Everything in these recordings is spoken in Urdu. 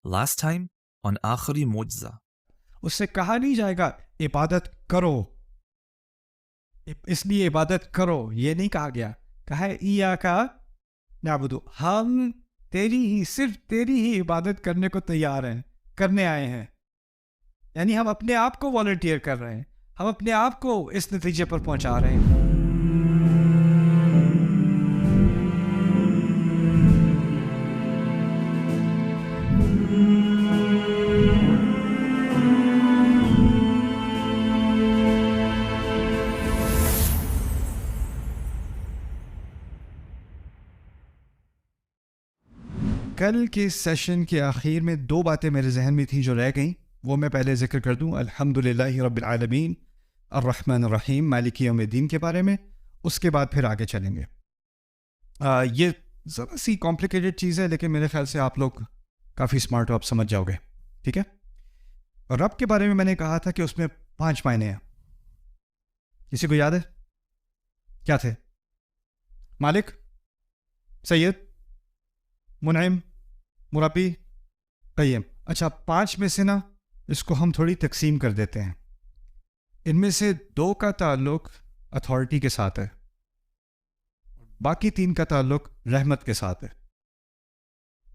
Last time on آخری معجزہ اس سے کہا نہیں جائے گا عبادت کرو، اس لیے عبادت کرو، یہ نہیں کہا گیا. کہا ہے ایاکا نعبدو، ہم تیری ہی، صرف تیری ہی عبادت کرنے کو تیار ہیں، کرنے آئے ہیں. یعنی ہم اپنے آپ کو والنٹیئر کر رہے ہیں، ہم اپنے آپ کو اس نتیجے پر پہنچا رہے ہیں. کل کے سیشن کے آخر میں دو باتیں میرے ذہن میں تھیں جو رہ گئیں، وہ میں پہلے ذکر کر دوں. الحمدللہ رب العالمین الرحمن الرحیم مالک یوم الدین کے بارے میں، اس کے بعد پھر آگے چلیں گے. یہ ذرا سی کمپلیکیٹڈ چیز ہے، لیکن میرے خیال سے آپ لوگ کافی اسمارٹ ہو، آپ سمجھ جاؤ گے. ٹھیک ہے. رب کے بارے میں نے کہا تھا کہ اس میں 5 معنی ہیں. کسی کو یاد ہے کیا تھے؟ مالک، سید، منعم، مربی، قیم. اچھا، 5 میں سے نا اس کو ہم تھوڑی تقسیم کر دیتے ہیں. ان میں سے 2 کا تعلق اتھارٹی کے ساتھ ہے، باقی 3 کا تعلق رحمت کے ساتھ ہے.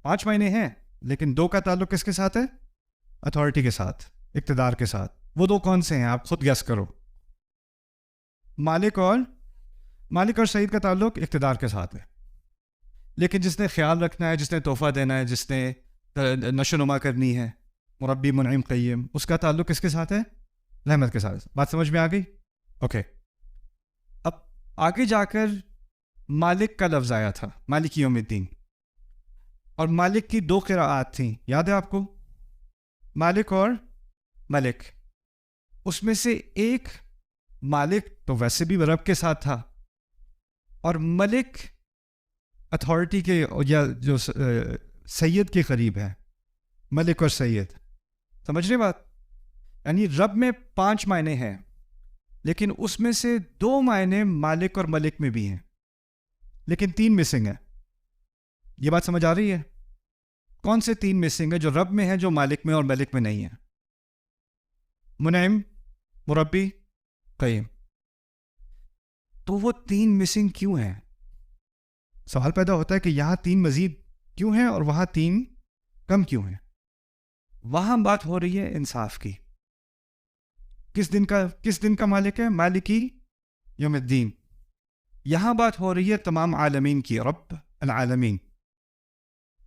5 معنی ہیں، لیکن 2 کا تعلق کس کے ساتھ ہے؟ اتھارٹی کے ساتھ، اقتدار کے ساتھ. وہ 2 کون سے ہیں؟ آپ خود گیس کرو. مالک اور سعید کا تعلق اقتدار کے ساتھ ہے، لیکن جس نے خیال رکھنا ہے، جس نے تحفہ دینا ہے، جس نے نشو نما کرنی ہے، مربی، منعم، قیم، اس کا تعلق کس کے ساتھ ہے؟ رحمت کے ساتھ. بات سمجھ میں آ گئی؟ اوکے. اب آگے جا کر مالک کا لفظ آیا تھا، مالک یوم الدین، اور مالک کی 2 قراءات تھیں، یاد ہے آپ کو؟ مالک اور ملک. اس میں سے ایک مالک تو ویسے بھی رب کے ساتھ تھا، اور ملک اتھارٹی کے یا جو سید کے قریب ہے. ملک اور سید، سمجھ رہے بات؟ یعنی رب میں 5 معنی ہیں، لیکن اس میں سے 2 معنی مالک اور ملک میں بھی ہیں، لیکن 3 مسنگ ہیں. یہ بات سمجھ آ رہی ہے؟ کون سے 3 مسنگ ہیں جو رب میں ہیں، جو مالک میں اور ملک میں نہیں ہیں؟ منعم، مربی، قیم. تو وہ 3 مسنگ کیوں ہیں؟ سوال پیدا ہوتا ہے کہ یہاں 3 مزید کیوں ہیں اور وہاں 3 کم کیوں ہیں؟ وہاں بات ہو رہی ہے انصاف کی. کس دن کا مالک ہے؟ مالکی یوم الدین. یہاں بات ہو رہی ہے تمام عالمین کی، رب العالمین.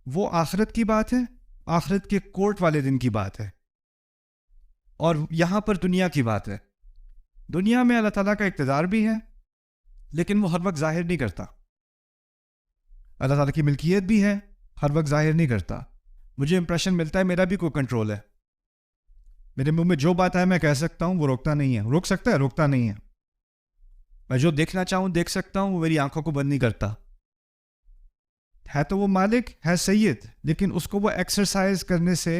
وہ آخرت کی بات ہے، آخرت کے کورٹ والے دن کی بات ہے، اور یہاں پر دنیا کی بات ہے. دنیا میں اللہ تعالیٰ کا اقتدار بھی ہے، لیکن وہ ہر وقت ظاہر نہیں کرتا. اللہ تعالیٰ کی ملکیت بھی ہے، ہر وقت ظاہر نہیں کرتا. مجھے امپریشن ملتا ہے میرا بھی کوئی کنٹرول ہے. میرے منہ میں جو بات ہے میں کہہ سکتا ہوں، وہ روکتا نہیں ہے. روک سکتا ہے؟ روکتا نہیں ہے. میں جو دیکھنا چاہوں دیکھ سکتا ہوں، وہ میری آنکھوں کو بند نہیں کرتا. ہے تو وہ مالک، ہے سید، لیکن اس کو وہ ایکسرسائز کرنے سے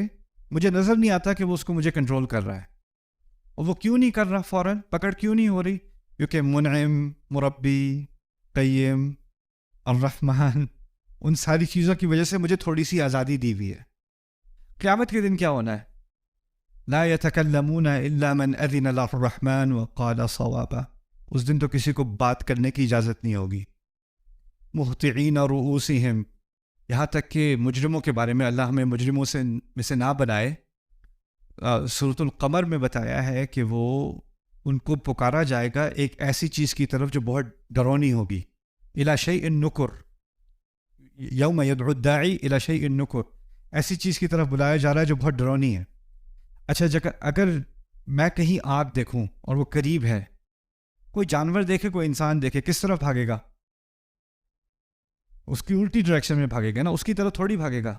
مجھے نظر نہیں آتا کہ وہ اس کو مجھے کنٹرول کر رہا ہے. اور وہ کیوں نہیں کر رہا؟ فوراً پکڑ کیوں نہیں ہو رہی؟ کیونکہ منعم، مربی، قیم، الرحمن، ان ساری چیزوں کی وجہ سے مجھے تھوڑی سی آزادی دی ہوئی ہے. قیامت کے دن کیا ہونا ہے؟ لا يتكلمون الا من اذن له الرحمن وقال صوابا. اس دن تو کسی کو بات کرنے کی اجازت نہیں ہوگی. مہطعین رؤوسہم، یہاں تک کہ مجرموں کے بارے میں اللہ ہمیں مجرموں میں سے نہ بنائے. سورۃ القمر میں بتایا ہے کہ وہ ان کو پکارا جائے گا ایک ایسی چیز کی طرف جو بہت ڈرونی ہوگی. الی شیء نکر، یوم یدعو الداعی الی شیء نکر، ایسی چیز کی طرف بلایا جا رہا ہے جو بہت ڈرونی ہے. اچھا، اگر میں کہیں آگ دیکھوں اور وہ قریب ہے، کوئی جانور دیکھے، کوئی انسان دیکھے، کس طرف بھاگے گا؟ اس کی الٹی ڈائریکشن میں بھاگے گا نا، اس کی طرف تھوڑی بھاگے گا.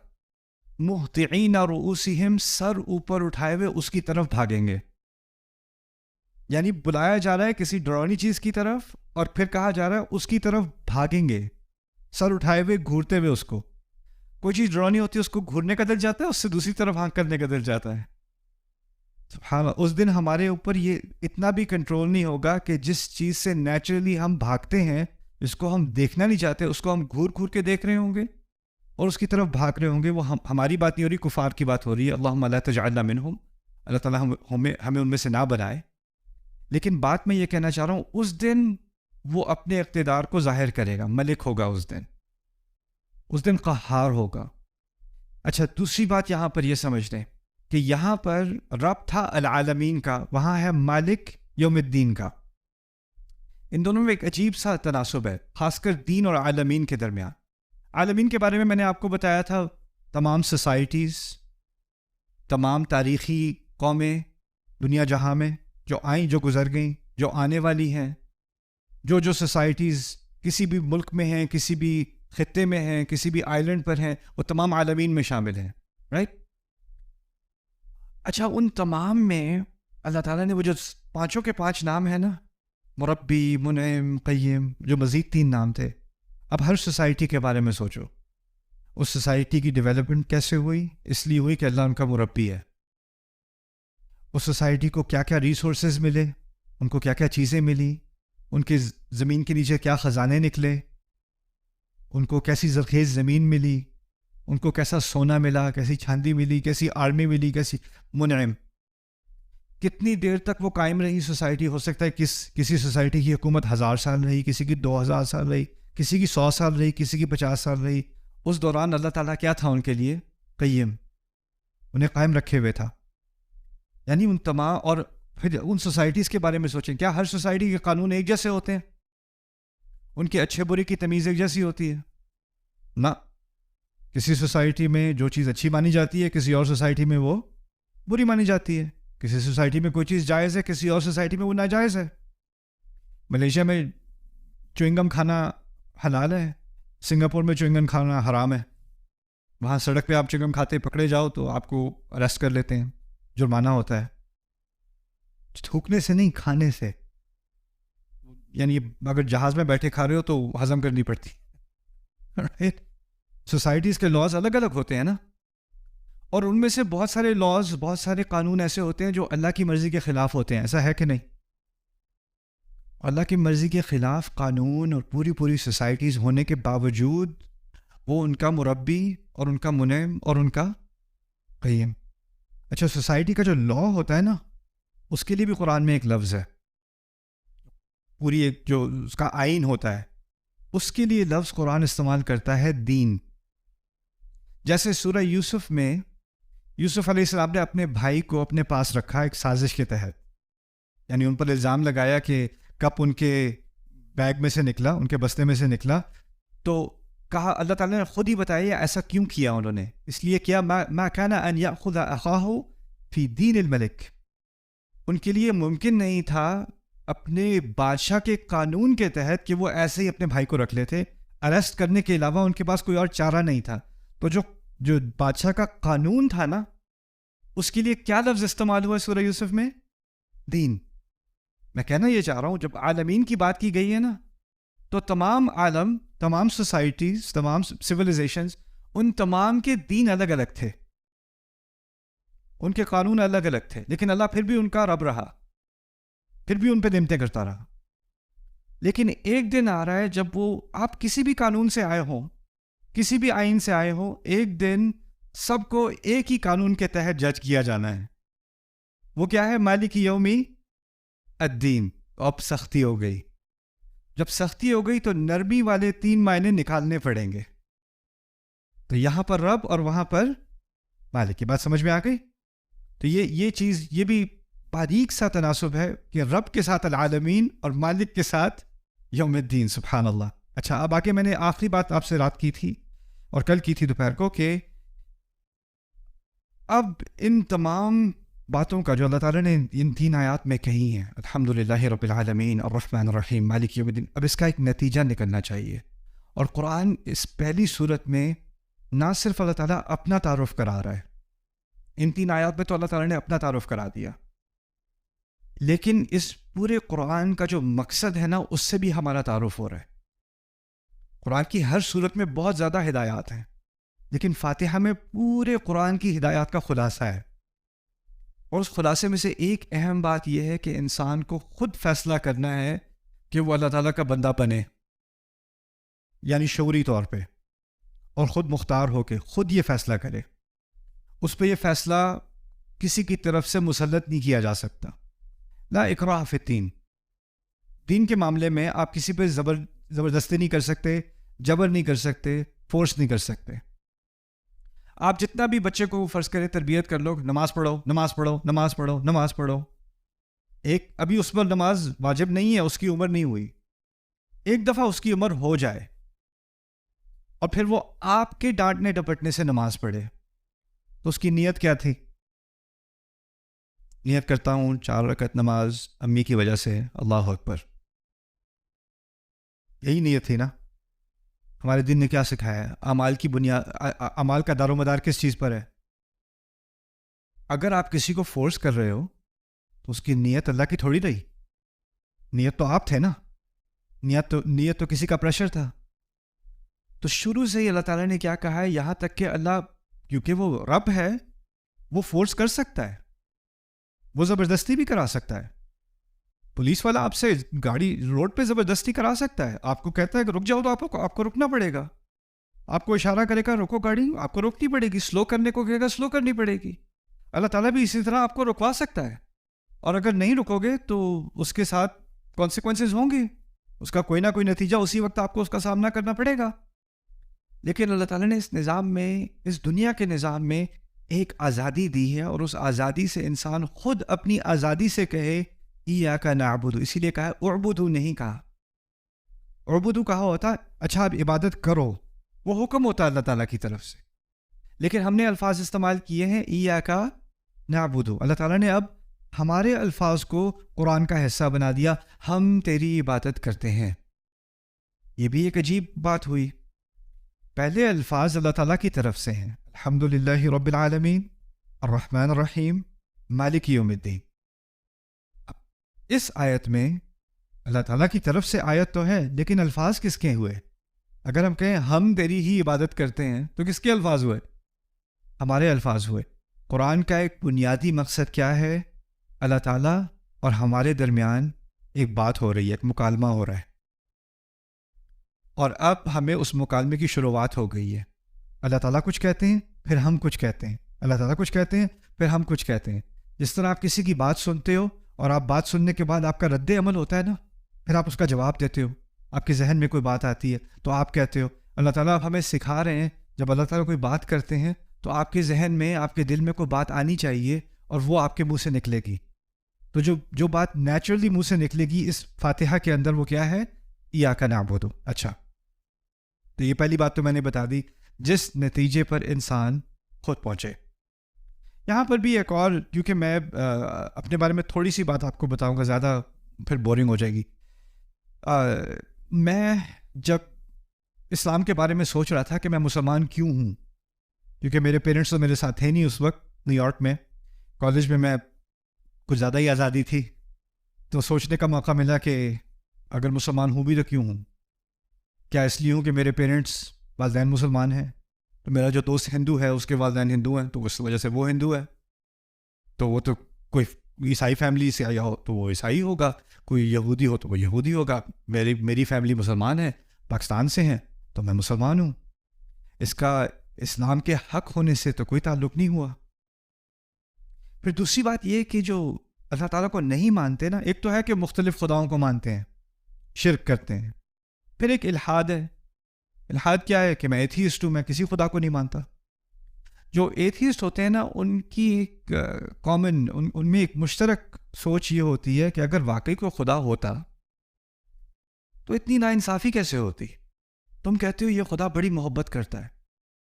مہطعین رؤوسہم، سر اوپر اٹھائے ہوئے اس کی طرف بھاگیں گے. یعنی بلایا جا رہا ہے کسی ڈرونی چیز کی طرف، اور پھر کہا جا رہا ہے اس کی طرف بھاگیں گے، سر اٹھائے ہوئے، گھورتے ہوئے. اس کو کوئی چیز ڈرونی ہوتی ہے، اس کو گھورنے کا دل جاتا ہے، اس سے دوسری طرف ہانک کرنے کا دل جاتا ہے. سبحان اللہ. اس دن ہمارے اوپر یہ اتنا بھی کنٹرول نہیں ہوگا کہ جس چیز سے نیچرلی ہم بھاگتے ہیں، جس کو ہم دیکھنا نہیں چاہتے، اس کو ہم گھور گھور کے دیکھ رہے ہوں گے. اور اس کی طرف بھاگ رہے ہوں گے. وہ ہماری بات نہیں ہو رہی، کفار کی بات ہو رہی ہے. اللہم لا تجعلنا منہم، اللہ تعالیٰ ہمیں ان میں سے نہ بنائے. لیکن بات میں یہ کہنا چاہ رہا ہوں، اس دن وہ اپنے اقتدار کو ظاہر کرے گا، ملک ہوگا اس دن قہار ہوگا. اچھا، دوسری بات یہاں پر یہ سمجھ لیں کہ یہاں پر رب تھا العالمین کا، وہاں ہے مالک یوم الدین کا. ان دونوں میں ایک عجیب سا تناسب ہے، خاص کر دین اور عالمین کے درمیان. عالمین کے بارے میں نے آپ کو بتایا تھا، تمام سوسائٹیز، تمام تاریخی قومیں دنیا جہاں میں جو آئیں، جو گزر گئیں، جو آنے والی ہیں، جو سوسائٹیز کسی بھی ملک میں ہیں، کسی بھی خطے میں ہیں، کسی بھی آئلینڈ پر ہیں، وہ تمام عالمین میں شامل ہیں. رائٹ؟ اچھا، ان تمام میں اللہ تعالیٰ نے وہ جو پانچوں کے پانچ نام ہیں نا، مربی، منعم، قیم، جو مزید 3 نام تھے. اب ہر سوسائٹی کے بارے میں سوچو، اس سوسائٹی کی ڈیولپمنٹ کیسے ہوئی؟ اس لیے ہوئی کہ اللہ ان کا مربی ہے. اس سوسائٹی کو کیا کیا ریسورسز ملے، ان کو کیا کیا چیزیں ملی، ان کے زمین کے نیچے کیا خزانے نکلے، ان کو کیسی زرخیز زمین ملی، ان کو کیسا سونا ملا، کیسی چاندی ملی، کیسی آرمی ملی، کیسی منعم. کتنی دیر تک وہ قائم رہی سوسائٹی؟ ہو سکتا ہے کسی سوسائٹی کی حکومت 1000 سال رہی، کسی کی 2000 سال رہی، کسی کی 100 سال رہی، کسی کی 50 سال رہی. اس دوران اللہ تعالیٰ کیا تھا ان کے لیے؟ قیم، انہیں قائم رکھے ہوئے تھا. یعنی ان تمام، اور پھر ان سوسائٹیز کے بارے میں سوچیں، کیا ہر سوسائٹی کے قانون ایک جیسے ہوتے ہیں؟ ان کے اچھے برے کی تمیز ایک جیسی ہوتی ہے؟ نہ. کسی سوسائٹی میں جو چیز اچھی مانی جاتی ہے، کسی اور سوسائٹی میں وہ بری مانی جاتی ہے. کسی سوسائٹی میں کوئی چیز جائز ہے، کسی اور سوسائٹی میں وہ ناجائز ہے. ملیشیا میں چوئنگم کھانا حلال ہے، سنگاپور میں چوئنگم کھانا حرام ہے. وہاں سڑک پہ آپ چوئنگم کھاتے پکڑے جاؤ تو آپ کو اریسٹ کر لیتے ہیں، جرمانہ ہوتا ہے. تھوکنے سے نہیں، کھانے سے. یعنی اگر جہاز میں بیٹھے کھا رہے ہو تو ہضم کرنی پڑتی. سوسائٹیز کے لاز الگ الگ ہوتے ہیں نا، اور ان میں سے بہت سارے لاز، بہت سارے قانون ایسے ہوتے ہیں جو اللہ کی مرضی کے خلاف ہوتے ہیں. ایسا ہے کہ نہیں؟ اللہ کی مرضی کے خلاف قانون اور پوری سوسائٹیز ہونے کے باوجود وہ ان کا مربی اور ان کا منعم اور ان کا قیم. اچھا، سوسائٹی کا جو لا ہوتا ہے نا، اس کے لیے بھی قرآن میں ایک لفظ ہے. پوری ایک جو اس کا آئین ہوتا ہے، اس کے لیے لفظ قرآن استعمال کرتا ہے دین. جیسے سورہ یوسف میں یوسف علیہ السلام نے اپنے بھائی کو اپنے پاس رکھا ایک سازش کے تحت. یعنی ان پر الزام لگایا کہ کپ ان کے بیگ میں سے نکلا، ان کے بستے میں سے نکلا، تو کہا، اللہ تعالیٰ نے خود ہی بتایا ایسا کیوں کیا انہوں نے. اس لیے کیا، ما کان ان یأخذ اخاہ فی دین الملک. ان کے لیے ممکن نہیں تھا اپنے بادشاہ کے قانون کے تحت کہ وہ ایسے ہی اپنے بھائی کو رکھ لیتے. اریسٹ کرنے کے علاوہ ان کے پاس کوئی اور چارہ نہیں تھا. تو جو بادشاہ کا قانون تھا نا، اس کے لیے کیا لفظ استعمال ہوا سورہ یوسف میں؟ دین. میں کہنا یہ چاہ رہا ہوں، جب عالمین کی بات کی گئی ہے نا، تو تمام عالم، تمام سوسائٹیز، تمام سویلائزیشنز، ان تمام کے دین الگ الگ تھے، ان کے قانون الگ الگ تھے، لیکن اللہ پھر بھی ان کا رب رہا، پھر بھی ان پہ نعمتیں کرتا رہا. لیکن ایک دن آ رہا ہے جب وہ، آپ کسی بھی قانون سے آئے ہوں، کسی بھی آئین سے آئے ہوں، ایک دن سب کو ایک ہی قانون کے تحت جج کیا جانا ہے. وہ کیا ہے؟ مالک یومی الدین. اب سختی ہو گئی. جب سختی ہو گئی تو نرمی والے 3 معنی نکالنے پڑیں گے. تو یہاں پر رب اور وہاں پر مالک. کی بات سمجھ میں آ گئی؟ تو یہ چیز، یہ بھی باریک سا تناسب ہے کہ رب کے ساتھ العالمین اور مالک کے ساتھ یوم الدین. سبحان اللہ. اچھا، اب آگے میں نے آخری بات آپ سے رات کی تھی اور کل کی تھی دوپہر کو، کہ اب ان تمام باتوں کا جو اللہ تعالیٰ نے ان 3 آیات میں کہی ہیں، الحمدللہ رب العالمین الرحمن الرحیم مالک یوم الدین، اب اس کا ایک نتیجہ نکلنا چاہیے. اور قرآن اس پہلی صورت میں نہ صرف اللہ تعالیٰ اپنا تعارف کرا رہا ہے، ان 3 آیات میں تو اللہ تعالیٰ نے اپنا تعارف کرا دیا، لیکن اس پورے قرآن کا جو مقصد ہے نا، اس سے بھی ہمارا تعارف ہو رہا ہے. قرآن کی ہر صورت میں بہت زیادہ ہدایات ہیں، لیکن فاتحہ میں پورے قرآن کی ہدایات کا خلاصہ ہے. اور اس خلاصے میں سے ایک اہم بات یہ ہے کہ انسان کو خود فیصلہ کرنا ہے کہ وہ اللہ تعالیٰ کا بندہ بنے، یعنی شعوری طور پہ. اور خود مختار ہو کے خود یہ فیصلہ کرے. اس پہ یہ فیصلہ کسی کی طرف سے مسلط نہیں کیا جا سکتا. لا اکراہ فی الدین. دین کے معاملے میں آپ کسی پہ زبردستی نہیں کر سکتے، جبر نہیں کر سکتے، فورس نہیں کر سکتے. آپ جتنا بھی بچے کو فرض کرے تربیت کر لو، نماز پڑھو نماز پڑھو نماز پڑھو نماز پڑھو، ایک ابھی اس پر نماز واجب نہیں ہے، اس کی عمر نہیں ہوئی، ایک دفعہ اس کی عمر ہو جائے اور پھر وہ آپ کے ڈانٹنے ڈپٹنے سے نماز پڑھے، تو اس کی نیت کیا تھی؟ نیت کرتا ہوں 4 رکعت نماز امی کی وجہ سے، اللہ اکبر. یہی نیت تھی نا. ہمارے دین نے کیا سکھایا ہے؟ اعمال کی بنیاد، اعمال کا دار و مدار کس چیز پر ہے؟ اگر آپ کسی کو فورس کر رہے ہو تو اس کی نیت اللہ کی تھوڑی رہی. نیت تو آپ تھے نا، نیت تو کسی کا پریشر تھا. تو شروع سے ہی اللہ تعالیٰ نے کیا کہا ہے، یہاں تک کہ اللہ کیونکہ وہ رب ہے، وہ فورس کر سکتا ہے، وہ زبردستی بھی کرا سکتا ہے. پولیس والا آپ سے گاڑی روڈ پہ زبردستی کرا سکتا ہے، آپ کو کہتا ہے کہ رک جاؤ تو آپ کو رکنا پڑے گا. آپ کو اشارہ کرے گا رکو گاڑی، آپ کو روکنی پڑے گی. سلو کرنے کو کہے گا سلو کرنی پڑے گی. اللہ تعالیٰ بھی اسی طرح آپ کو رکوا سکتا ہے، اور اگر نہیں رکو گے تو اس کے ساتھ کانسیکوینسز ہوں گے، اس کا کوئی نہ کوئی نتیجہ اسی وقت آپ کو اس کا سامنا کرنا پڑے گا. لیکن اللہ تعالیٰ نے اس نظام میں، اس دنیا کے نظام میں ایک آزادی دی ہے، اور اس آزادی سے انسان خود اپنی آزادی سے کہے ایاک نعبد. اسی لیے کہا اعبدوا نہیں کہا. اعبدوا کہا ہوتا اچھا آپ عبادت کرو، وہ حکم ہوتا ہے اللہ تعالیٰ کی طرف سے. لیکن ہم نے الفاظ استعمال کیے ہیں ایاک نعبد. اللہ تعالیٰ نے اب ہمارے الفاظ کو قرآن کا حصہ بنا دیا، ہم تیری عبادت کرتے ہیں. یہ بھی ایک عجیب بات ہوئی. پہلے الفاظ اللہ تعالیٰ کی طرف سے ہیں، الحمدللہ رب العالمین الرحمن الرحیم مالک یوم الدین. اس آیت میں اللہ تعالیٰ کی طرف سے آیت تو ہے، لیکن الفاظ کس کے ہوئے؟ اگر ہم کہیں ہم تیری ہی عبادت کرتے ہیں تو کس کے الفاظ ہوئے؟ ہمارے الفاظ ہوئے. قرآن کا ایک بنیادی مقصد کیا ہے؟ اللہ تعالیٰ اور ہمارے درمیان ایک بات ہو رہی ہے، ایک مکالمہ ہو رہا ہے، اور اب ہمیں اس مکالمے کی شروعات ہو گئی ہے. اللہ تعالیٰ کچھ کہتے ہیں پھر ہم کچھ کہتے ہیں، اللہ تعالیٰ کچھ کہتے ہیں پھر ہم کچھ کہتے ہیں. جس طرح آپ کسی کی بات سنتے ہو اور آپ بات سننے کے بعد آپ کا رد عمل ہوتا ہے نا، پھر آپ اس کا جواب دیتے ہو. آپ کے ذہن میں کوئی بات آتی ہے تو آپ کہتے ہو. اللہ تعالیٰ اب ہمیں سکھا رہے ہیں، جب اللہ تعالیٰ کوئی بات کرتے ہیں تو آپ کے ذہن میں، آپ کے دل میں کوئی بات آنی چاہیے، اور وہ آپ کے منہ سے نکلے گی. تو جو بات نیچرلی منہ سے نکلے گی اس فاتحہ کے اندر، وہ کیا ہے؟ ایاک نعبد. اچھا، تو یہ پہلی بات تو میں نے بتا دی، جس نتیجے پر انسان خود پہنچے. یہاں پر بھی ایک اور، کیونکہ میں اپنے بارے میں تھوڑی سی بات آپ کو بتاؤں گا، زیادہ پھر بورنگ ہو جائے گی. میں جب اسلام کے بارے میں سوچ رہا تھا کہ میں مسلمان کیوں ہوں، کیونکہ میرے پیرنٹس تو میرے ساتھ تھے نہیں اس وقت نیو یارک میں. کالج میں کچھ زیادہ ہی آزادی تھی، تو سوچنے کا موقع ملا کہ اگر مسلمان ہوں بھی تو کیوں ہوں. کیا اس لیے ہوں کہ میرے پیرنٹس والدین مسلمان ہیں، تو میرا جو دوست ہندو ہے اس کے والدین ہندو ہیں، تو اس وجہ سے وہ ہندو ہے. تو وہ تو کوئی عیسائی فیملی سے آیا ہو تو وہ عیسائی ہوگا، کوئی یہودی ہو تو وہ یہودی ہوگا. میری فیملی مسلمان ہے، پاکستان سے ہیں، تو میں مسلمان ہوں. اس کا اسلام کے حق ہونے سے تو کوئی تعلق نہیں ہوا. پھر دوسری بات یہ کہ جو اللہ تعالیٰ کو نہیں مانتے نا، ایک تو ہے کہ مختلف خداؤں کو مانتے ہیں، شرک کرتے ہیں. پھر ایک الحاد ہے. الحاد کیا ہے؟ کہ میں ایتھیسٹ ہوں، میں کسی خدا کو نہیں مانتا. جو ایتھیسٹ ہوتے ہیں نا، ان کی ایک کامن، ان میں ایک مشترک سوچ یہ ہوتی ہے کہ اگر واقعی کوئی خدا ہوتا تو اتنی ناانصافی کیسے ہوتی؟ تم کہتے ہو یہ خدا بڑی محبت کرتا ہے،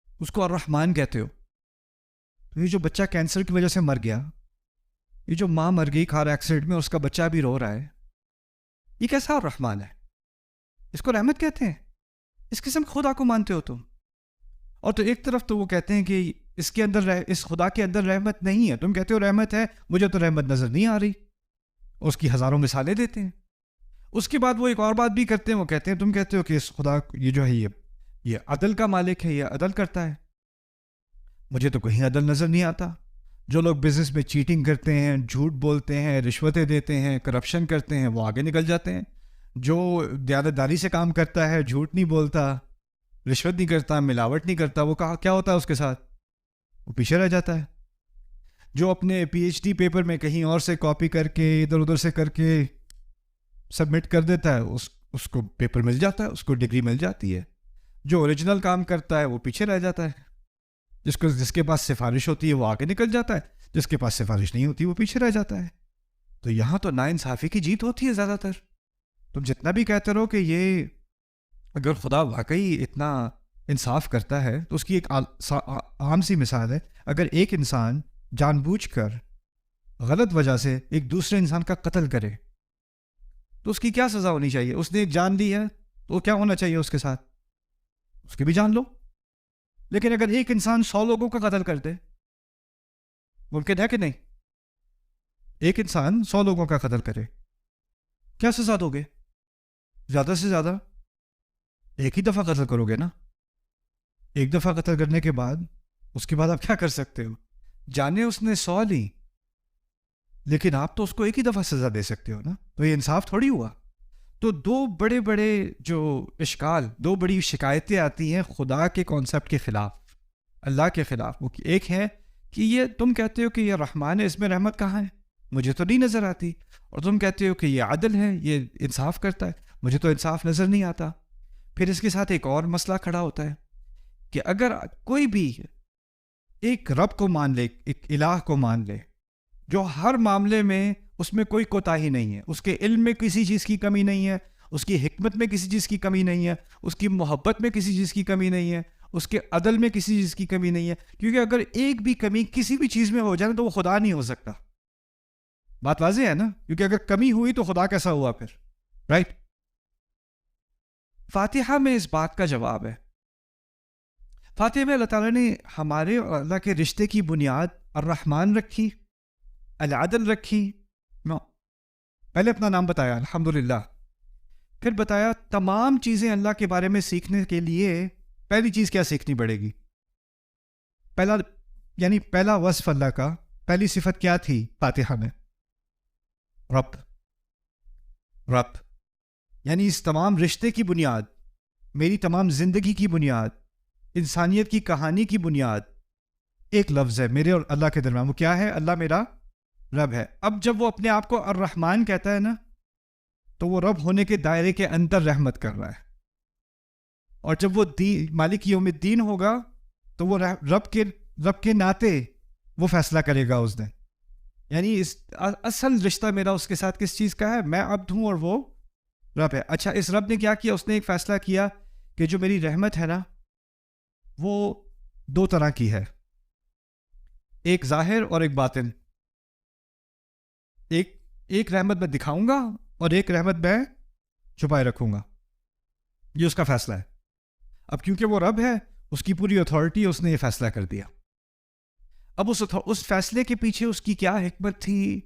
اس کو الرحمن کہتے ہو. تو یہ جو بچہ کینسر کی وجہ سے مر گیا، یہ جو ماں مر گئی کار ایکسیڈنٹ میں، اس کا بچہ بھی رو رہا ہے، یہ کیسا الرحمن ہے؟ اس کو رحمت کہتے ہیں. اس قسم خدا کو مانتے ہو تم. اور تو ایک طرف تو وہ کہتے ہیں کہ اس خدا کے اندر رحمت نہیں ہے، تم کہتے ہو رحمت ہے، مجھے تو رحمت نظر نہیں آ رہی. اس کی ہزاروں مثالیں دیتے ہیں. اس کے بعد وہ ایک اور بات بھی کرتے ہیں، وہ کہتے ہیں، تم کہتے ہو کہ اس خدا یہ جو ہے یہ عدل کا مالک ہے، یہ عدل کرتا ہے. مجھے تو کہیں عدل نظر نہیں آتا. جو لوگ بزنس میں چیٹنگ کرتے ہیں، جھوٹ بولتے ہیں، رشوتیں دیتے ہیں، کرپشن کرتے ہیں، وہ آگے نکل جاتے ہیں. جو دیانتداری سے کام کرتا ہے، جھوٹ نہیں بولتا، رشوت نہیں کرتا، ملاوٹ نہیں کرتا، وہ کیا ہوتا ہے اس کے ساتھ؟ وہ پیچھے رہ جاتا ہے. جو اپنے پی ایچ ڈی پیپر میں کہیں اور سے کاپی کر کے ادھر ادھر سے کر کے سبمٹ کر دیتا ہے، اس کو پیپر مل جاتا ہے، اس کو ڈگری مل جاتی ہے. جو اوریجنل کام کرتا ہے وہ پیچھے رہ جاتا ہے. جس کے پاس سفارش ہوتی ہے وہ آگے نکل جاتا ہے، جس کے پاس سفارش نہیں ہوتی وہ پیچھے رہ جاتا ہے. تو یہاں تو ناانصافی کی جیت ہوتی ہے زیادہ تر. تم جتنا بھی کہتے رہو کہ یہ اگر خدا واقعی اتنا انصاف کرتا ہے تو اس کی ایک عام سی مثال ہے. اگر ایک انسان جان بوجھ کر غلط وجہ سے ایک دوسرے انسان کا قتل کرے تو اس کی کیا سزا ہونی چاہیے؟ اس نے ایک جان دی ہے تو کیا ہونا چاہیے اس کے ساتھ؟ اس کی بھی جان لو. لیکن اگر ایک انسان 100 لوگوں کا قتل کر دے، ممکن ہے کہ نہیں؟ ایک انسان 100 لوگوں کا قتل کرے، کیا سزا دو گے؟ زیادہ سے زیادہ ایک ہی دفعہ قتل کرو گے نا. ایک دفعہ قتل کرنے کے بعد اس کے بعد آپ کیا کر سکتے ہو؟ جانے اس نے 100 لی، لیکن آپ تو اس کو ایک ہی دفعہ سزا دے سکتے ہو نا. تو یہ انصاف تھوڑی ہوا. تو دو بڑے بڑے جو اشکال، دو بڑی شکایتیں آتی ہیں خدا کے کانسیپٹ کے خلاف، اللہ کے خلاف. وہ ایک ہے کہ یہ تم کہتے ہو کہ یہ رحمان ہے، اس میں رحمت کہاں ہے؟ مجھے تو نہیں نظر آتی. اور تم کہتے ہو کہ یہ عدل ہے، یہ انصاف کرتا ہے، مجھے تو انصاف نظر نہیں آتا. پھر اس کے ساتھ ایک اور مسئلہ کھڑا ہوتا ہے کہ اگر کوئی بھی ایک رب کو مان لے، ایک الہ کو مان لے جو ہر معاملے میں اس میں کوئی کوتاہی نہیں ہے، اس کے علم میں کسی چیز کی کمی نہیں ہے، اس کی حکمت میں کسی چیز کی کمی نہیں ہے، اس کی محبت میں کسی چیز کی کمی نہیں ہے، اس کے عدل میں کسی چیز کی کمی نہیں ہے. کیونکہ اگر ایک بھی کمی کسی بھی چیز میں ہو جائے تو وہ خدا نہیں ہو سکتا. بات واضح ہے نا؟ کیونکہ اگر کمی ہوئی تو خدا کیسا ہوا پھر؟ رائٹ. فاتحہ میں اس بات کا جواب ہے. فاتحہ میں اللہ تعالیٰ نے ہمارے اور اللہ کے رشتے کی بنیاد الرحمن رکھی، العدل رکھی. پہلے اپنا نام بتایا الحمدللہ، پھر بتایا تمام چیزیں اللہ کے بارے میں سیکھنے کے لیے پہلی چیز کیا سیکھنی پڑے گی. پہلا وصف اللہ کا، پہلی صفت کیا تھی فاتحہ میں؟ رب. رب یعنی اس تمام رشتے کی بنیاد، میری تمام زندگی کی بنیاد، انسانیت کی کہانی کی بنیاد ایک لفظ ہے میرے اور اللہ کے درمیان. وہ کیا ہے؟ اللہ میرا رب ہے. اب جب وہ اپنے آپ کو الرحمن کہتا ہے نا، تو وہ رب ہونے کے دائرے کے اندر رحمت کر رہا ہے. اور جب وہ مالک یوم الدین ہوگا تو وہ رب کے ناطے وہ فیصلہ کرے گا اس دن. یعنی اصل رشتہ میرا اس کے ساتھ کس چیز کا ہے؟ میں عبد ہوں اور وہ رب ہے. اچھا، اس رب نے کیا کیا؟ اس نے ایک فیصلہ کیا کہ جو میری رحمت ہے نا وہ 2 طرح کی ہے، ایک ظاہر اور ایک باطن. ایک رحمت میں دکھاؤں گا اور ایک رحمت میں چھپائے رکھوں گا. یہ اس کا فیصلہ ہے. اب کیونکہ وہ رب ہے، اس کی پوری اتھارٹی، اس نے یہ فیصلہ کر دیا. اب اس فیصلے کے پیچھے اس کی کیا حکمت تھی،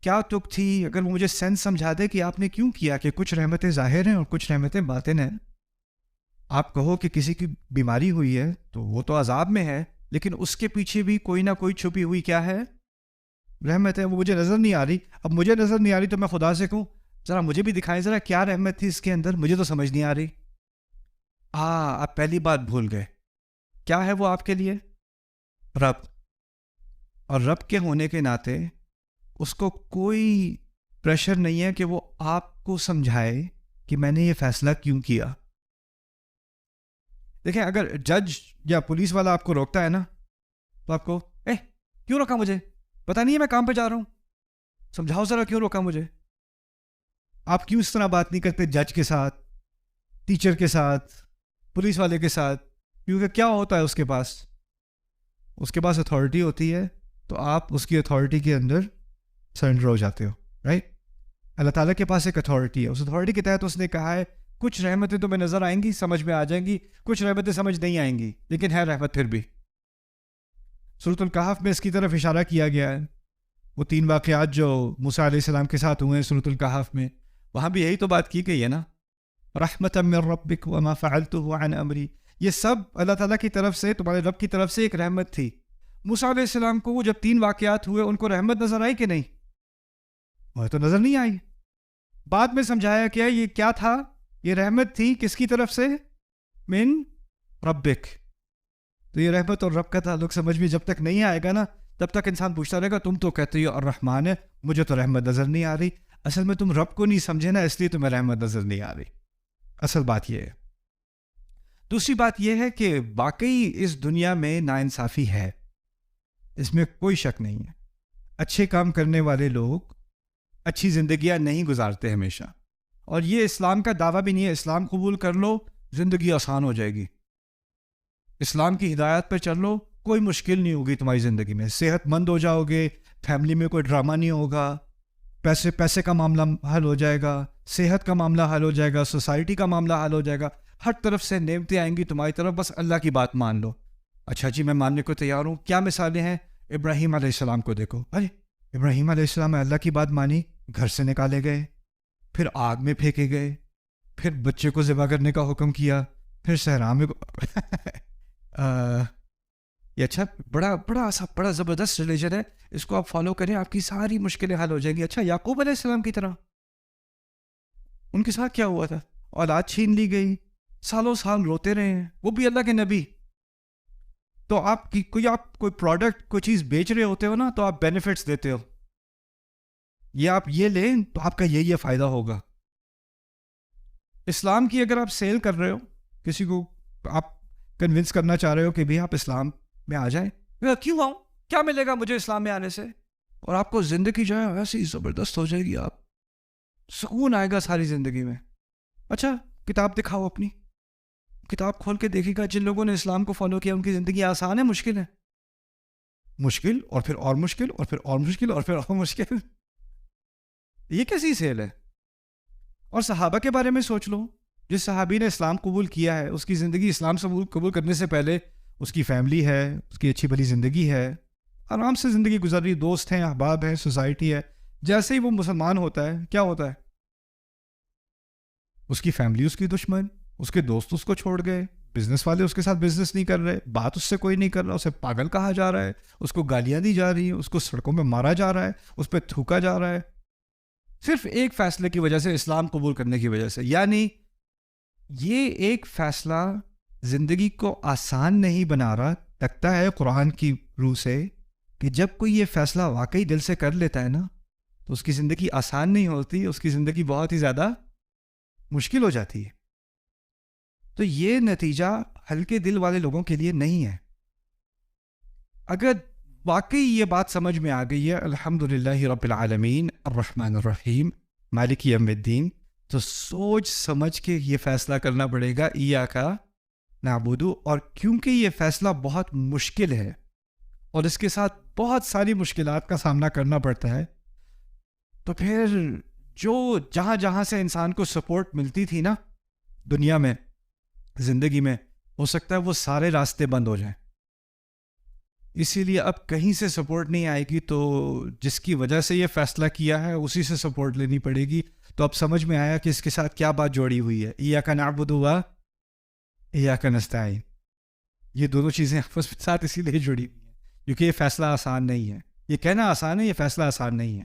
کیا تک تھی؟ اگر وہ مجھے سینس سمجھا دے کہ آپ نے کیوں کیا کہ کچھ رحمتیں ظاہر ہیں اور کچھ رحمتیں باطن ہیں. آپ کہو کہ کسی کی بیماری ہوئی ہے تو وہ تو عذاب میں ہے، لیکن اس کے پیچھے بھی کوئی نہ کوئی چھپی ہوئی کیا ہے؟ رحمت ہے. وہ مجھے نظر نہیں آ رہی. اب مجھے نظر نہیں آ رہی تو میں خدا سے کہوں ذرا مجھے بھی دکھائیں، ذرا کیا رحمت تھی اس کے اندر، مجھے تو سمجھ نہیں آ رہی. آپ پہلی بات بھول گئے. کیا ہے وہ آپ کے لیے؟ رب. اور رب کے ہونے کے ناطے اس کو کوئی پریشر نہیں ہے کہ وہ آپ کو سمجھائے کہ میں نے یہ فیصلہ کیوں کیا. دیکھیں، اگر جج یا پولیس والا آپ کو روکتا ہے نا تو آپ کو کیوں روکا مجھے؟ پتہ نہیں ہے میں کام پہ جا رہا ہوں، سمجھاؤ ذرا کیوں روکا مجھے. آپ کیوں اس طرح بات نہیں کرتے جج کے ساتھ، ٹیچر کے ساتھ، پولیس والے کے ساتھ؟ کیونکہ کیا ہوتا ہے اس کے پاس اتھارٹی ہوتی ہے تو آپ اس کی اتھارٹی کے اندر سرنڈر ہو جاتے ہو. رائٹ. اللہ تعالیٰ کے پاس ایک اتھارٹی ہے، اس اتھارٹی کے تحت اس نے کہا ہے کچھ رحمتیں تمہیں نظر آئیں گی، سمجھ میں آ جائیں گی، کچھ رحمتیں سمجھ نہیں آئیں گی، لیکن ہے رحمت پھر بھی. سورۃ الکہف میں اس کی طرف اشارہ کیا گیا ہے. وہ 3 واقعات جو موسیٰ علیہ السلام کے ساتھ ہوئے ہیں سورۃ الکہف میں، وہاں بھی یہی تو بات کی گئی ہے نا، رحمۃ من ربک وما فعلتہ عن امری. یہ سب اللہ تعالیٰ کی طرف سے، تمہارے رب کی طرف سے ایک رحمت تھی. موسیٰ علیہ السلام کو وہ جب 3 واقعات ہوئے ان کو رحمت نظر آئی کہ نہیں؟ وہ تو نظر نہیں آئی. بعد میں سمجھایا کیا یہ کیا تھا؟ یہ رحمت تھی کس کی طرف سے؟ من ربک. تو یہ رحمت اور رب کا تعلق سمجھ میں جب تک نہیں آئے گا نا تب تک انسان پوچھتا رہے گا تم تو کہتے ہو الرحمن ہے, مجھے تو رحمت نظر نہیں آ رہی. اصل میں تم رب کو نہیں سمجھے نا, اس لیے تمہیں رحمت نظر نہیں آ رہی. اصل بات یہ ہے. دوسری بات یہ ہے کہ واقعی اس دنیا میں ناانصافی ہے, اس میں کوئی شک نہیں ہے. اچھے کام کرنے والے لوگ اچھی زندگیاں نہیں گزارتے ہمیشہ, اور یہ اسلام کا دعویٰ بھی نہیں ہے. اسلام قبول کر لو زندگی آسان ہو جائے گی, اسلام کی ہدایات پہ چل لو کوئی مشکل نہیں ہوگی تمہاری زندگی میں, صحت مند ہو جاؤ گے, فیملی میں کوئی ڈرامہ نہیں ہوگا, پیسے کا معاملہ حل ہو جائے گا, صحت کا معاملہ حل ہو جائے گا, سوسائٹی کا معاملہ حل ہو جائے گا, ہر طرف سے نعمتیں آئیں گی تمہاری طرف, بس اللہ کی بات مان لو. اچھا جی میں ماننے کو تیار ہوں. کیا مثالیں ہیں؟ ابراہیم علیہ السلام کو دیکھو. ارے ابراہیم علیہ السلام نے اللہ کی بات مانی, گھر سے نکالے گئے, پھر آگ میں پھینکے گئے, پھر بچے کو ذبح کرنے کا حکم کیا, پھر صحرا میں یہ اچھا بڑا زبردست ریلیجن ہے, اس کو آپ فالو کریں آپ کی ساری مشکلیں حل ہو جائیں گی. اچھا یعقوب علیہ السلام کی طرح ان کے ساتھ کیا ہوا تھا؟ اولاد چھین لی گئی, سالوں سال روتے رہے ہیں, وہ بھی اللہ کے نبی. تو آپ کوئی پروڈکٹ کوئی چیز بیچ رہے ہوتے ہو نا تو آپ بینیفٹس دیتے ہو, یہ آپ یہ لیں تو آپ کا یہ فائدہ ہوگا. اسلام کی اگر آپ سیل کر رہے ہو, کسی کو آپ کنونس کرنا چاہ رہے ہو کہ بھی آپ اسلام میں آ جائیں, کیوں آؤں, کیا ملے گا مجھے اسلام میں آنے سے, اور آپ کو زندگی جو ہے ایسی زبردست ہو جائے گی, آپ سکون آئے گا ساری زندگی میں. اچھا کتاب دکھاؤ اپنی, کتاب کھول کے دیکھے گا جن لوگوں نے اسلام کو فالو کیا ان کی زندگی آسان ہے مشکل ہے؟ مشکل, اور پھر اور مشکل, اور پھر اور مشکل, اور پھر اور مشکل. یہ کیسی سیل ہے؟ اور صحابہ کے بارے میں سوچ لو, جس صحابی نے اسلام قبول کیا ہے اس کی زندگی اسلام سے قبول کرنے سے پہلے اس کی فیملی ہے, اس کی اچھی بھلی زندگی ہے, آرام سے زندگی گزر رہی, دوست ہیں, احباب ہیں, سوسائٹی ہے. جیسے ہی وہ مسلمان ہوتا ہے کیا ہوتا ہے؟ اس کی فیملی اس کی دشمن, اس کے دوست اس کو چھوڑ گئے, بزنس والے اس کے ساتھ بزنس نہیں کر رہے, بات اس سے کوئی نہیں کر رہا, اسے پاگل کہا جا رہا ہے, اس کو گالیاں دی جا رہی ہیں, اس کو سڑکوں میں مارا جا رہا ہے, اس پہ تھوکا جا رہا ہے, صرف ایک فیصلے کی وجہ سے, اسلام قبول کرنے کی وجہ سے. یعنی یہ ایک فیصلہ زندگی کو آسان نہیں بنا رہا. لگتا ہے قرآن کی روح سے کہ جب کوئی یہ فیصلہ واقعی دل سے کر لیتا ہے نا تو اس کی زندگی آسان نہیں ہوتی, اس کی زندگی بہت ہی زیادہ مشکل ہو جاتی ہے. تو یہ نتیجہ ہلکے دل والے لوگوں کے لیے نہیں ہے. اگر واقعی یہ بات سمجھ میں آ گئی ہے الحمدللہ رب العالمین الرحمن الرحیم مالک یوم الدین, تو سوچ سمجھ کے یہ فیصلہ کرنا پڑے گا ایاک نعبد. اور کیونکہ یہ فیصلہ بہت مشکل ہے اور اس کے ساتھ بہت ساری مشکلات کا سامنا کرنا پڑتا ہے, تو پھر جو جہاں سے انسان کو سپورٹ ملتی تھی نا دنیا میں, زندگی میں, ہو سکتا ہے وہ سارے راستے بند ہو جائیں. اسی لیے اب کہیں سے سپورٹ نہیں آئے گی, تو جس کی وجہ سے یہ فیصلہ کیا ہے اسی سے سپورٹ لینی پڑے گی. تو اب سمجھ میں آیا کہ اس کے ساتھ کیا بات جوڑی ہوئی ہے, ایاک نعبد و ایاک نستعین. یہ دونوں چیزیں آپس کے ساتھ اسی لیے جڑی ہوئی ہیں کیونکہ یہ فیصلہ آسان نہیں ہے. یہ کہنا آسان ہے, یہ فیصلہ آسان نہیں ہے.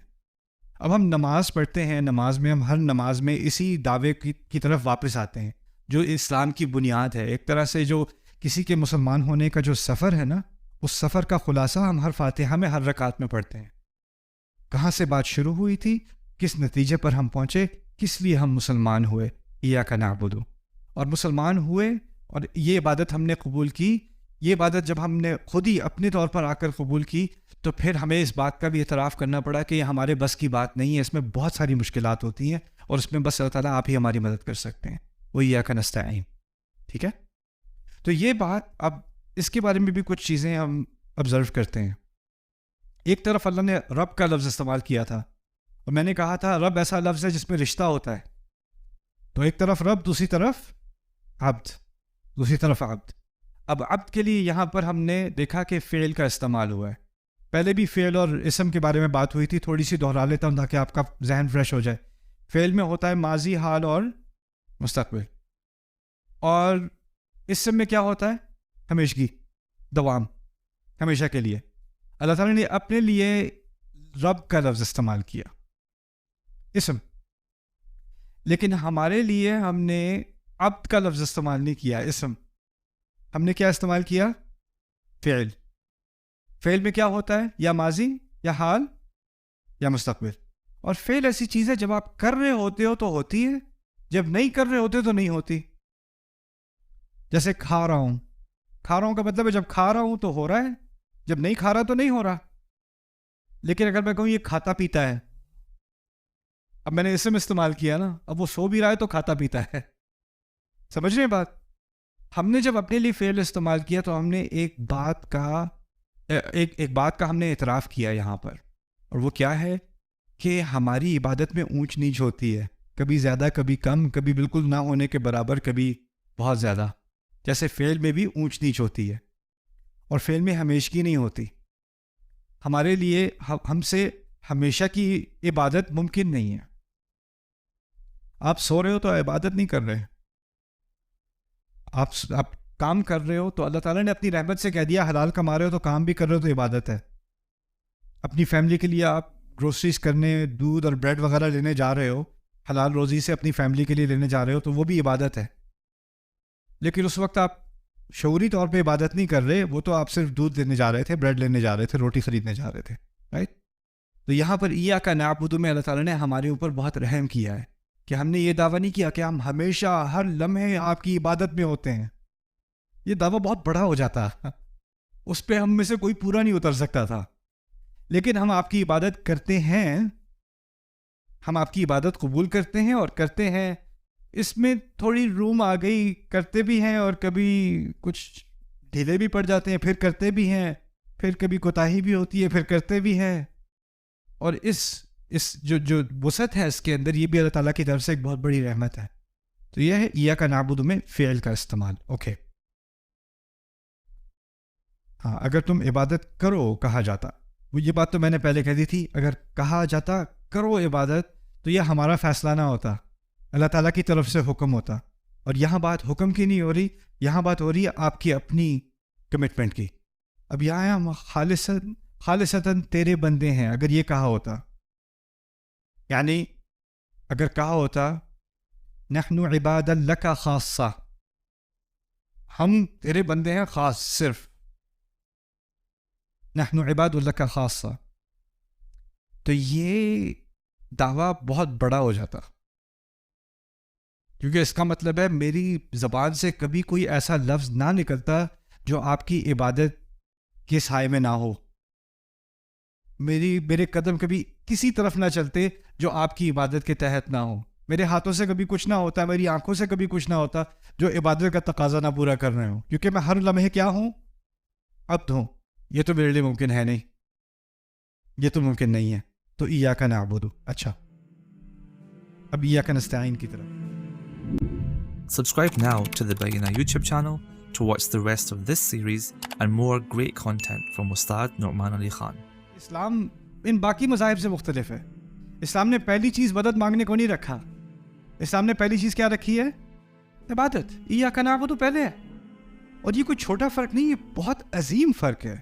اب ہم نماز پڑھتے ہیں, نماز میں ہم ہر نماز میں اسی دعوے کی طرف واپس آتے ہیں جو اسلام کی بنیاد ہے. ایک طرح سے جو کسی کے مسلمان ہونے کا جو سفر ہے نا, اس سفر کا خلاصہ ہم ہر فاتحہ میں ہر رکعت میں پڑھتے ہیں. کہاں سے بات شروع ہوئی تھی, کس نتیجے پر ہم پہنچے, کس لیے ہم مسلمان ہوئے, ایاک نعبد. اور مسلمان ہوئے اور یہ عبادت ہم نے قبول کی. یہ عبادت جب ہم نے خود ہی اپنے طور پر آ کر قبول کی تو پھر ہمیں اس بات کا بھی اعتراف کرنا پڑا کہ یہ ہمارے بس کی بات نہیں ہے, اس میں بہت ساری مشکلات ہوتی ہیں اور اس میں بس اللہ تعالیٰ آپ ہی ہماری مدد کر سکتے ہیں. وہ ایاک نستعین. ٹھیک ہے, تو یہ بات. اب اس کے بارے میں بھی کچھ چیزیں ہم آبزرو کرتے ہیں. ایک طرف اللہ نے رب کا لفظ استعمال کیا تھا, اور میں نے کہا تھا رب ایسا لفظ ہے جس میں رشتہ ہوتا ہے. تو ایک طرف رب, دوسری طرف عبد, دوسری طرف عبد. اب عبد کے لیے یہاں پر ہم نے دیکھا کہ فعل کا استعمال ہوا ہے. پہلے بھی فعل اور اسم کے بارے میں بات ہوئی تھی, تھوڑی سی دہرا لیتا ہوں تاکہ آپ کا ذہن فریش ہو جائے. فعل میں ہوتا ہے ماضی, حال اور مستقبل, اور اسم میں کیا ہوتا ہے, ہمیشگی, دوام, ہمیشہ کے لیے. اللہ تعالیٰ نے اپنے لیے رب کا لفظ استعمال کیا, اسم, لیکن ہمارے لیے ہم نے عبد کا لفظ استعمال نہیں کیا, اسم. ہم نے کیا استعمال کیا؟ فعل. فعل میں کیا ہوتا ہے؟ یا ماضی یا حال یا مستقبل. اور فعل ایسی چیز ہے جب آپ کر رہے ہوتے ہو تو ہوتی ہے, جب نہیں کر رہے ہوتے تو نہیں ہوتی. جیسے کھا رہا ہوں, کھا رہا ہوں کا مطلب ہے جب کھا رہا ہوں تو ہو رہا ہے, جب نہیں کھا رہا تو نہیں ہو رہا. لیکن اگر میں کہوں یہ کھاتا پیتا ہے, اب میں نے اسم استعمال کیا نا, اب وہ سو بھی رہا ہے تو کھاتا پیتا ہے. سمجھ رہے ہیں بات؟ ہم نے جب اپنے لیے فعل استعمال کیا تو ہم نے ایک بات کا ہم نے اعتراف کیا یہاں پر, اور وہ کیا ہے کہ ہماری عبادت میں اونچ نیچ ہوتی ہے, کبھی زیادہ کبھی کم, کبھی بالکل نہ ہونے کے برابر, کبھی بہت زیادہ. جیسے فعل میں بھی اونچ نیچ ہوتی ہے, اور فعل میں ہمیشگی نہیں ہوتی. ہمارے لیے ہم سے ہمیشہ کی عبادت ممکن نہیں ہے. آپ سو رہے ہو تو عبادت نہیں کر رہے, آپ کام کر رہے ہو تو اللہ تعالیٰ نے اپنی رحمت سے کہہ دیا حلال کما رہے ہو تو کام بھی کر رہے ہو تو عبادت ہے. اپنی فیملی کے لیے آپ گروسریز کرنے, دودھ اور بریڈ وغیرہ لینے جا رہے ہو, حلال روزی سے اپنی فیملی کے لیے لینے جا رہے ہو تو وہ بھی عبادت ہے. لیکن اس وقت آپ شعوری طور پہ عبادت نہیں کر رہے, وہ تو آپ صرف دودھ لینے جا رہے تھے, بریڈ لینے جا رہے تھے, روٹی خریدنے جا رہے تھے, رائٹ. تو یہاں پر ایاک نعبد میں اللہ تعالیٰ نے ہمارے اوپر بہت رحم کیا ہے کہ ہم نے یہ دعویٰ نہیں کیا کہ ہم ہمیشہ ہر لمحے آپ کی عبادت میں ہوتے ہیں. یہ دعویٰ بہت بڑا ہو جاتا, اس پہ ہم میں سے کوئی پورا نہیں اتر سکتا تھا. لیکن ہم آپ کی عبادت کرتے ہیں, ہم آپ کی عبادت قبول کرتے ہیں اور کرتے ہیں. اس میں تھوڑی روم آ گئی, کرتے بھی ہیں اور کبھی کچھ ڈھیلے بھی پڑ جاتے ہیں, پھر کرتے بھی ہیں, پھر کبھی کوتاہی بھی ہوتی ہے, پھر کرتے بھی ہیں. اور اس جو وسعت ہے اس کے اندر, یہ بھی اللہ تعالیٰ کی طرف سے ایک بہت بڑی رحمت ہے. تو یہ ہے ایاک نعبد میں فعل کا استعمال. اوکے, ہاں, اگر تم عبادت کرو کہا جاتا, وہ یہ بات تو میں نے پہلے کہہ دی تھی, اگر کہا جاتا کرو عبادت تو یہ ہمارا فیصلہ نہ ہوتا, اللہ تعالیٰ کی طرف سے حکم ہوتا. اور یہاں بات حکم کی نہیں ہو رہی, یہاں بات ہو رہی ہے آپ کی اپنی کمٹمنٹ کی. اب یہاں ہم خالصتاً تیرے بندے ہیں, اگر یہ کہا ہوتا, یعنی اگر کہا ہوتا نحن عباد لک خاصہ, ہم تیرے بندے ہیں خاص, صرف نحن عباد لک خاصہ, تو یہ دعویٰ بہت بڑا ہو جاتا, کیونکہ اس کا مطلب ہے میری زبان سے کبھی کوئی ایسا لفظ نہ نکلتا جو آپ کی عبادت کے سائے میں نہ ہو. میرے قدم کبھی کسی طرف نہ چلتے جو آپ کی عبادت کے تحت نہ ہو. میرے ہاتھوں سے کبھی کچھ نہ ہوتا, میری آنکھوں سے کبھی کچھ نہ ہوتا جو عبادت کا تقاضا نہ پورا کر رہے ہوں, کیونکہ میں ہر لمحے کیا ہوں؟ عبد ہوں. یہ تو میرے لیے ممکن ہے نہیں, یہ تو ممکن نہیں ہے. تو ایاک نعبد. اچھا, اب ایاک نستعین کی طرف. Subscribe now to the Bayyinah YouTube channel to watch the rest of this series and more great content from Ustad Nu'man Ali Khan. اسلام ان باقی مذاہب سے مختلف ہے. اسلام نے پہلی چیز مدد مانگنے کو نہیں رکھا, اسلام نے پہلی چیز کیا رکھی ہے؟ عبادت. ایاک نعبد پہلے ہے. اور یہ کوئی چھوٹا فرق نہیں, یہ بہت عظیم فرق ہے.